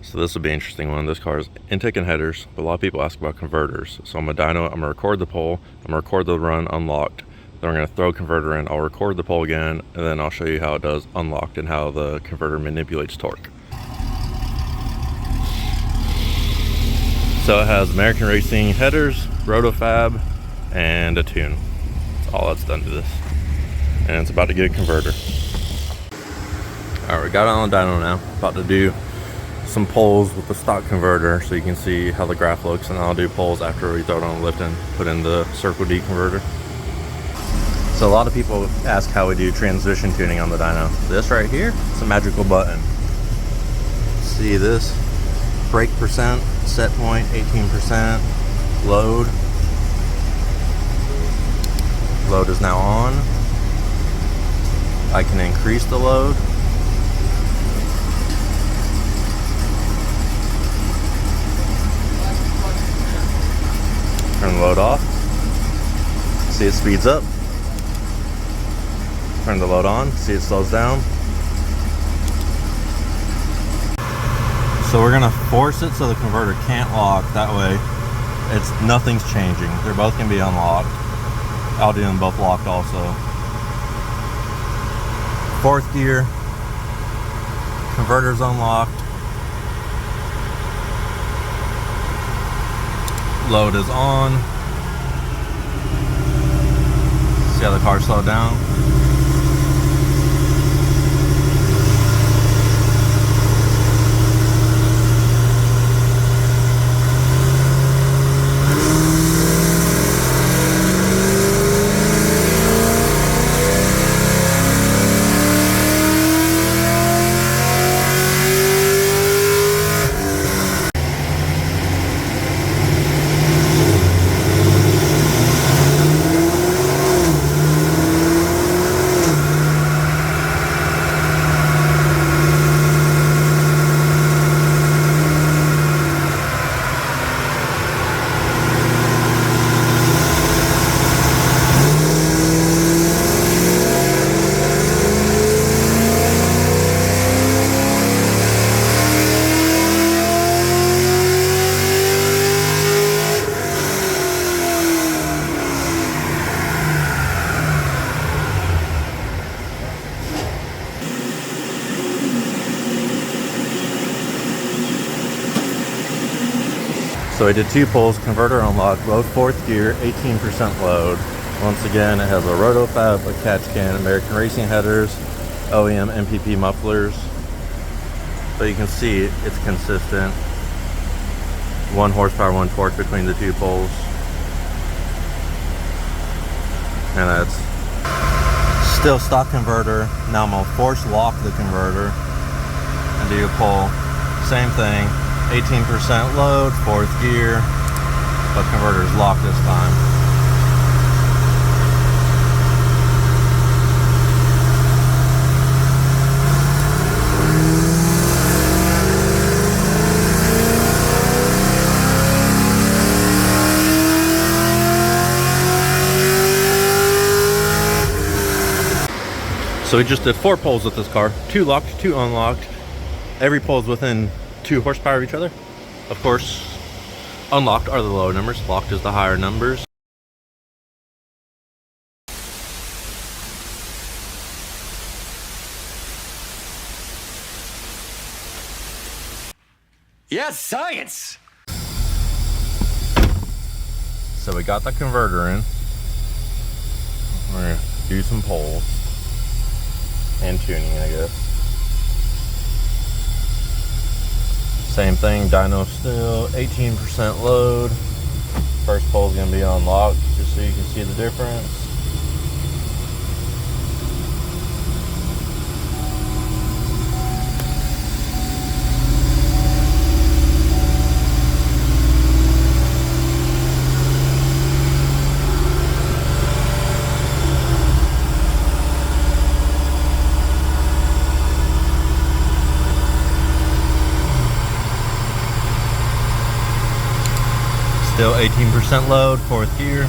So this will be an interesting one. This car is intake and headers, but a lot of people ask about converters. So I'm a dyno, I'm gonna record the pole, I'm gonna record the run unlocked, then we're gonna throw a converter in, I'll record the pole again, and then I'll show you how it does unlocked and how the converter manipulates torque. So it has American Racing headers, rotofab, and a tune. That's all that's done to this. And it's about to get a converter. All right, we got it on the dyno now. About to do some poles with the stock converter so you can see how the graph looks, and I'll do poles after we throw it on the lift and put in the Circle D converter. So a lot of people ask how we do transition tuning on the dyno. This right here, it's a magical button. See this? Brake percent, set point 18%, load. Load is now on. I can increase the load. Turn the load off. See, it speeds up. Turn the load on. See, it slows down. So we're gonna force it so the converter can't lock. That way, nothing's changing. They're both gonna be unlocked. I'll do them both locked also. Fourth gear. Converter's unlocked. Load is on. See how the car slowed down? So we did 2 pulls, converter unlocked, both fourth gear, 18% load. Once again, it has a rotofab, a catch can, American Racing headers, OEM MPP mufflers. So you can see it's consistent. 1 horsepower, 1 torque between the 2 poles. And that's still stock converter. Now I'm gonna force lock the converter and do a pull. Same thing. 18% load, fourth gear, but converter's locked this time. So we just did 4 pulls with this car, 2 locked, 2 unlocked. Every pole is within 2 horsepower of each other. Of course, unlocked are the lower numbers, locked is the higher numbers. Yes, science! So we got the converter in. We're gonna do some poles and tuning, I guess. Same thing, dyno still, 18% load. First pole's gonna be unlocked, just so you can see the difference. Still 18% load, fourth gear.